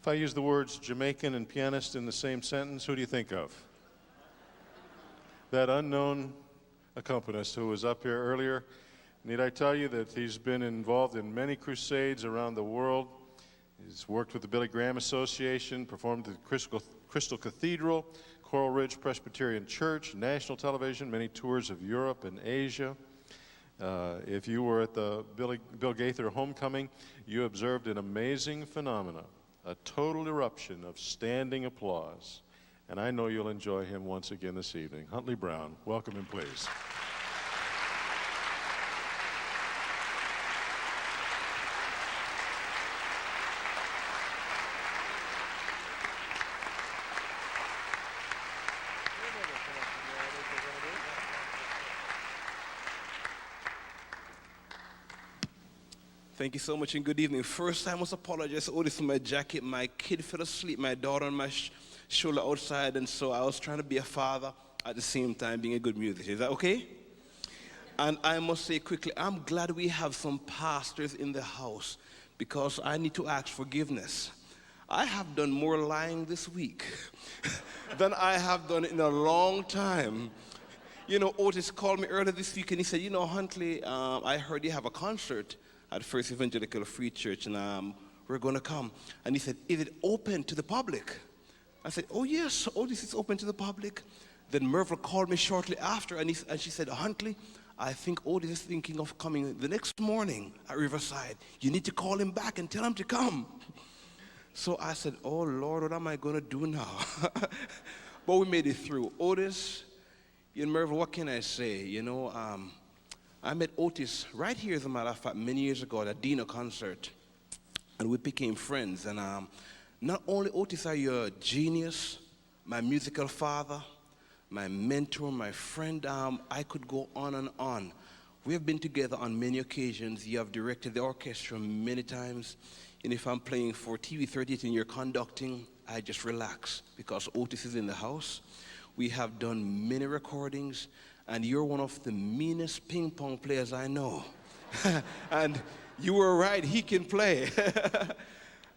If I use the words Jamaican and pianist in the same sentence, who do you think of? That unknown accompanist who was up here earlier. Need I tell you that he's been involved in many crusades around the world. He's worked with the Billy Graham Association, performed at the Crystal Cathedral, Coral Ridge Presbyterian Church, national television, many tours of Europe and Asia. If you were at the Bill Gaither homecoming, you observed an amazing phenomenon, a total eruption of standing applause. And I know you'll enjoy him once again this evening. Huntley Brown, welcome him, please. Thank you so much and good evening. First, I must apologize, Otis, for my jacket. My kid fell asleep, my daughter on my shoulder outside, and so I was trying to be a father at the same time being a good musician. Is that okay? And I must say quickly, I'm glad we have some pastors in the house because I need to ask forgiveness. I have done more lying this week than I have done in a long time. You know, Otis called me earlier this week and he said, you know, Huntley, I heard you have a concert at First Evangelical Free Church, and we're going to come. And he said, is it open to the public? I said, oh yes, this is open to the public. Then Merville called me shortly after, and she said, Huntley, I think Otis is thinking of coming the next morning at Riverside. You need to call him back and tell him to come. So I said, oh Lord, what am I going to do now? But we made it through. Otis, you know, Merville, what can I say? You know, I met Otis right here, as a matter of fact, many years ago at a Dino concert, and we became friends. And not only, Otis, are you a genius, my musical father, my mentor, my friend, I could go on and on. We have been together on many occasions. You have directed the orchestra many times, and if I'm playing for TV 38 and you're conducting, I just relax because Otis is in the house. We have done many recordings, and you're one of the meanest ping pong players I know. And you were right, he can play.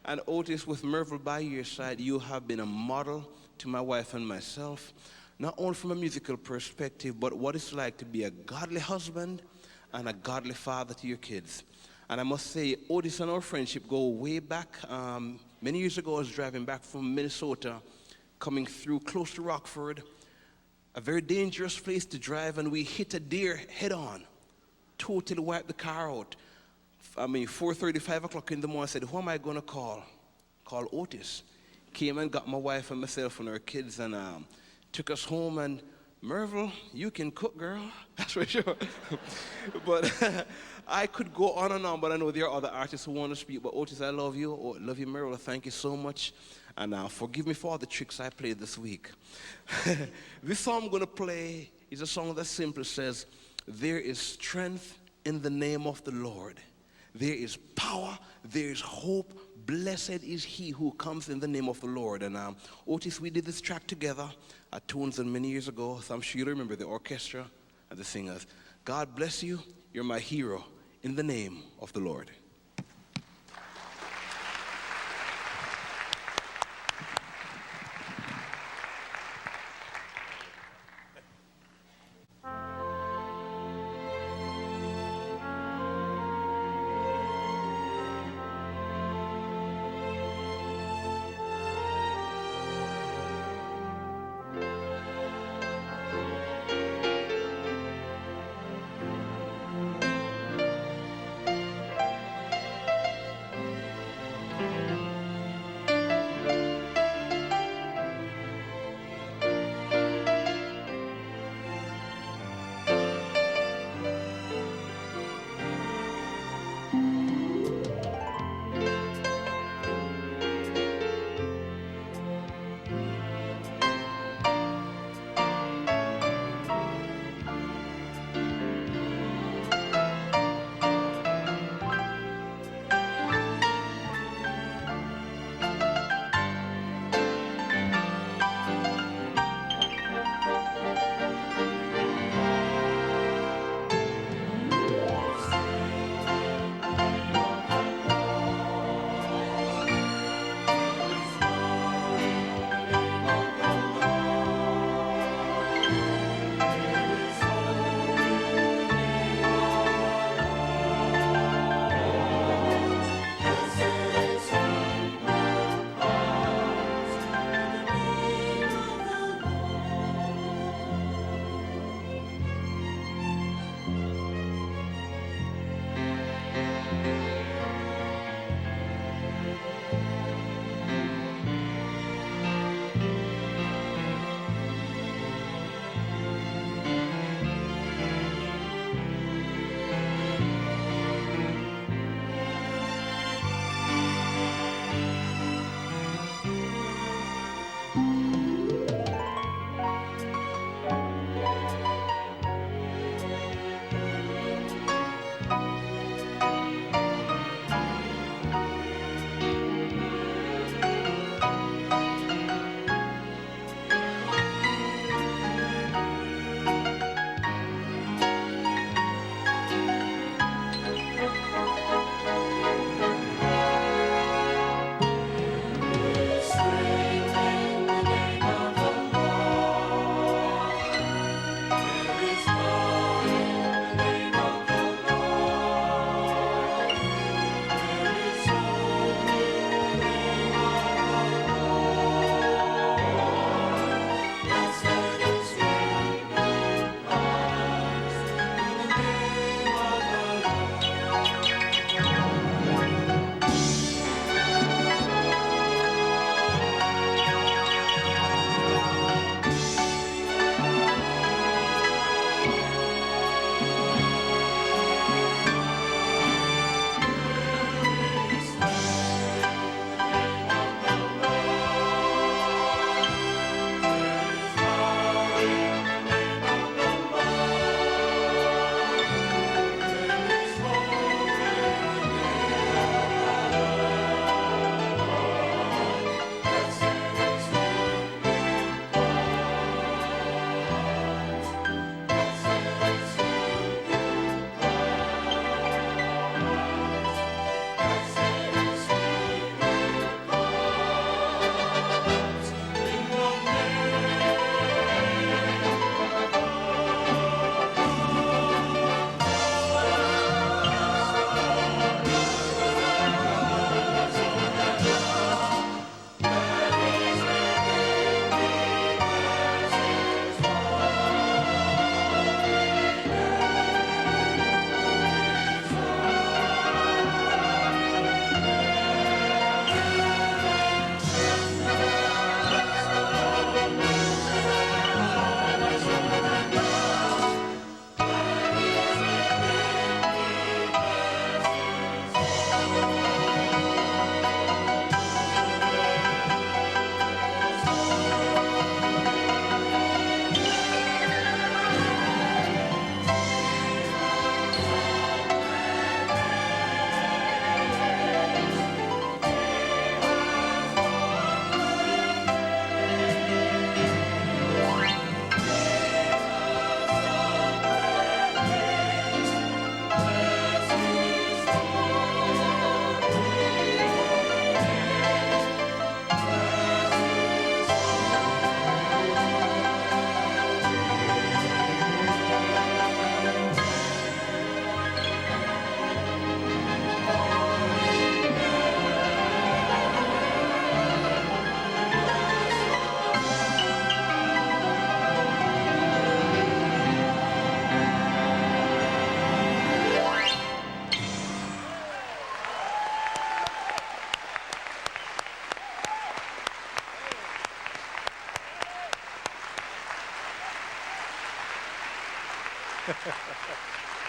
And Otis, with Merville by your side, you have been a model to my wife and myself, not only from a musical perspective, but what it's like to be a godly husband and a godly father to your kids. And I must say, Otis and our friendship go way back. Many years ago, I was driving back from Minnesota, coming through close to Rockford, a very dangerous place to drive, and we hit a deer head on, totally wiped the car out. 4:30, 5 o'clock in the morning, I said, who am I going to call? Call Otis. Came and got my wife and myself and our kids, and took us home. And Merville, you can cook, girl. That's for sure. But I could go on and on, but I know there are other artists who want to speak. But Otis, I love you. Oh, love you, Merville. Thank you so much. And forgive me for all the tricks I played this week. This song I'm going to play is a song that simply says, there is strength in the name of the Lord. There is power, there is hope. Blessed is he who comes in the name of the Lord. And Otis, we did this track together at Tones and many years ago. So I'm sure you remember the orchestra and the singers. God bless you. You're my hero in the name of the Lord.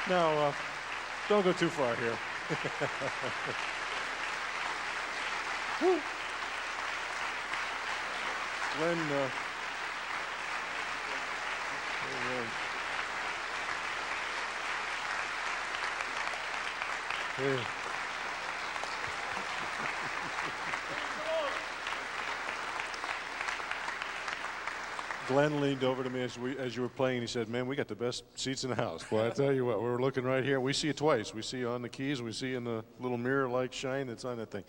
Now, don't go too far here. Woo. Glenn, hey. Glenn leaned over to me as you were playing, and he said, "Man, we got the best seats in the house." Boy, I tell you what, we're looking right here. We see you twice. We see you on the keys. We see you in the little mirror-like shine that's on that thing.